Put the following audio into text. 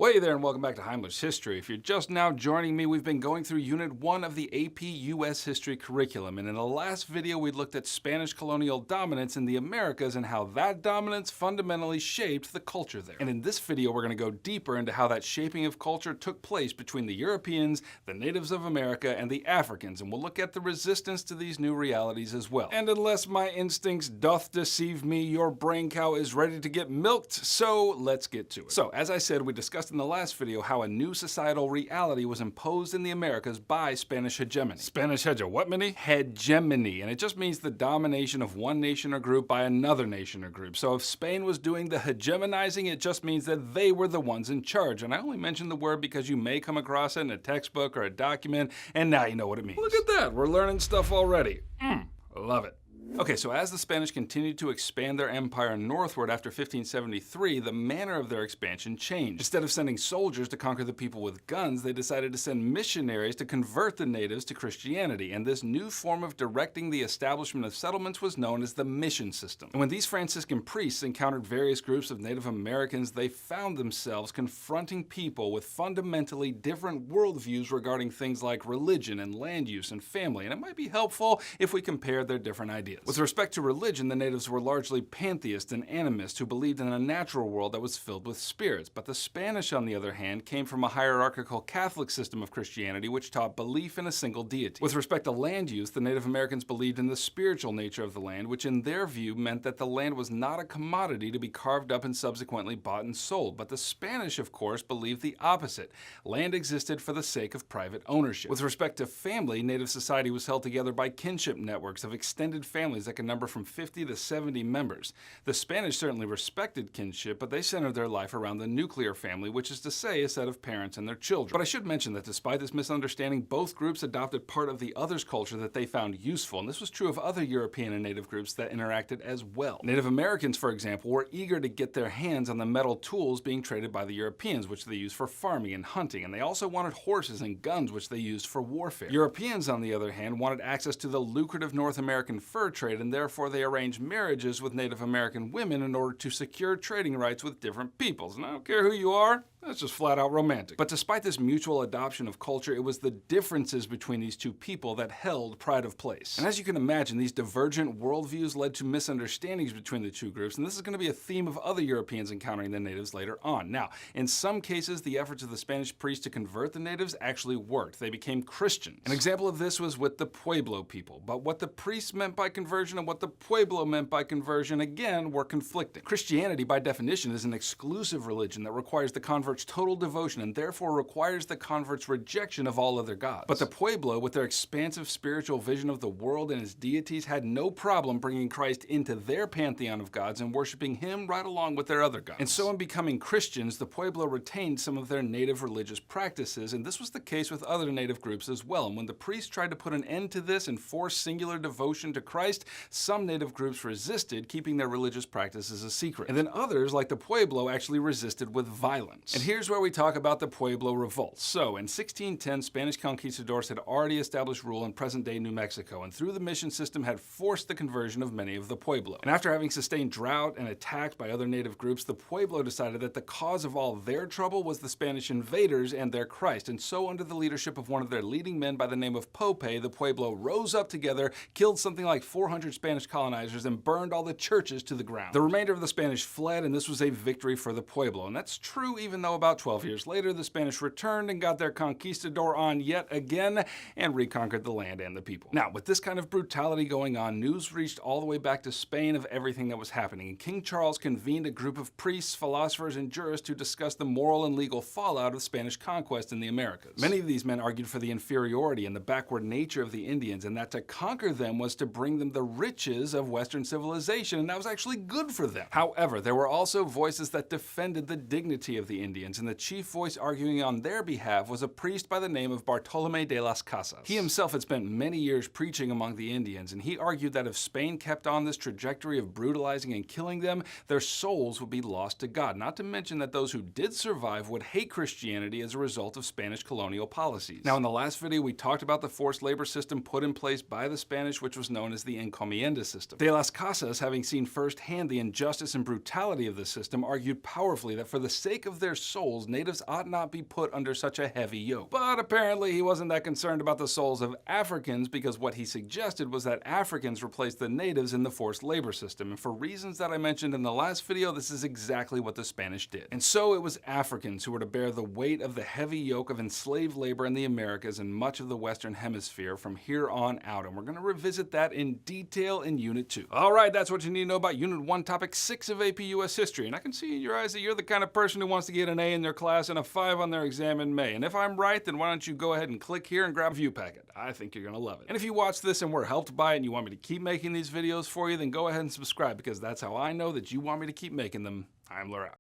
Way there and welcome back to Heimlich History. If you're just now joining me, we've been going through Unit 1 of the AP US History curriculum, and in the last video we looked at Spanish colonial dominance in the Americas and how that dominance fundamentally shaped the culture there. And in this video we're going to go deeper into how that shaping of culture took place between the Europeans, the natives of America, and the Africans, and we'll look at the resistance to these new realities as well. And unless my instincts doth deceive me, your brain cow is ready to get milked, so let's get to it. So, as I said, we discussed in the last video how a new societal reality was imposed in the Americas by Spanish hegemony. Spanish hegemony, and it just means the domination of one nation or group by another nation or group. So if Spain was doing the hegemonizing, it just means that they were the ones in charge. And I only mention the word because you may come across it in a textbook or a document, and now you know what it means. Look at that, we're learning stuff already. Love it. Okay, so as the Spanish continued to expand their empire northward after 1573, the manner of their expansion changed. Instead of sending soldiers to conquer the people with guns, they decided to send missionaries to convert the natives to Christianity, and this new form of directing the establishment of settlements was known as the mission system. And when these Franciscan priests encountered various groups of Native Americans, they found themselves confronting people with fundamentally different worldviews regarding things like religion and land use and family, and it might be helpful if we compared their different ideas. With respect to religion, the natives were largely pantheists and animists who believed in a natural world that was filled with spirits, but the Spanish, on the other hand, came from a hierarchical Catholic system of Christianity which taught belief in a single deity. With respect to land use, the Native Americans believed in the spiritual nature of the land, which in their view meant that the land was not a commodity to be carved up and subsequently bought and sold, but the Spanish, of course, believed the opposite. Land existed for the sake of private ownership. With respect to family, Native society was held together by kinship networks of extended families that can number from 50 to 70 members. The Spanish certainly respected kinship, but they centered their life around the nuclear family, which is to say a set of parents and their children. But I should mention that despite this misunderstanding, both groups adopted part of the other's culture that they found useful, and this was true of other European and Native groups that interacted as well. Native Americans, for example, were eager to get their hands on the metal tools being traded by the Europeans, which they used for farming and hunting, and they also wanted horses and guns, which they used for warfare. Europeans, on the other hand, wanted access to the lucrative North American fur trade, and therefore they arranged marriages with Native American women in order to secure trading rights with different peoples. And I don't care who you are, that's just flat out romantic. But despite this mutual adoption of culture, it was the differences between these two people that held pride of place. And as you can imagine, these divergent worldviews led to misunderstandings between the two groups, and this is going to be a theme of other Europeans encountering the natives later on. Now, in some cases, the efforts of the Spanish priests to convert the natives actually worked. They became Christians. An example of this was with the Pueblo people, but what the priests meant by conversion and what the Pueblo meant by conversion, again, were conflicting. Christianity, by definition, is an exclusive religion that requires the convert's total devotion and therefore requires the convert's rejection of all other gods. But the Pueblo, with their expansive spiritual vision of the world and its deities, had no problem bringing Christ into their pantheon of gods and worshiping him right along with their other gods. And so in becoming Christians, the Pueblo retained some of their native religious practices, and this was the case with other native groups as well. And when the priests tried to put an end to this and force singular devotion to Christ, some native groups resisted, keeping their religious practices a secret. And then others, like the Pueblo, actually resisted with violence. And here's where we talk about the Pueblo Revolt. So, in 1610, Spanish conquistadors had already established rule in present-day New Mexico, and through the mission system had forced the conversion of many of the Pueblo. And after having sustained drought and attacked by other native groups, the Pueblo decided that the cause of all their trouble was the Spanish invaders and their Christ. And so, under the leadership of one of their leading men by the name of Pope, the Pueblo rose up together, killed something like 400 Spanish colonizers, and burned all the churches to the ground. The remainder of the Spanish fled, and this was a victory for the Pueblo. And that's true even though about 12 years later, the Spanish returned and got their conquistador on yet again and reconquered the land and the people. Now, with this kind of brutality going on, news reached all the way back to Spain of everything that was happening, and King Charles convened a group of priests, philosophers, and jurists to discuss the moral and legal fallout of Spanish conquest in the Americas. Many of these men argued for the inferiority and the backward nature of the Indians, and that to conquer them was to bring them the riches of Western civilization, and that was actually good for them. However, there were also voices that defended the dignity of the Indians, and the chief voice arguing on their behalf was a priest by the name of Bartolomé de las Casas. He himself had spent many years preaching among the Indians, and he argued that if Spain kept on this trajectory of brutalizing and killing them, their souls would be lost to God, not to mention that those who did survive would hate Christianity as a result of Spanish colonial policies. Now, in the last video, we talked about the forced labor system put in place by the Spanish, which was known as the encomienda system. De las Casas, having seen firsthand the injustice and brutality of the system, argued powerfully that for the sake of their souls, natives ought not be put under such a heavy yoke. But apparently he wasn't that concerned about the souls of Africans, because what he suggested was that Africans replace the natives in the forced labor system, and for reasons that I mentioned in the last video, this is exactly what the Spanish did. And so it was Africans who were to bear the weight of the heavy yoke of enslaved labor in the Americas and much of the Western Hemisphere from here on out, and we're going to revisit that in detail in Unit 2. Alright, that's what you need to know about Unit 1, Topic 6 of AP US History, and I can see in your eyes that you're the kind of person who wants to get an A in their class and a 5 on their exam in May, and if I'm right, then why don't you go ahead and click here and grab a view packet. I think you're going to love it. And if you watch this and were helped by it and you want me to keep making these videos for you, then go ahead and subscribe, because that's how I know that you want me to keep making them. I'm Laura.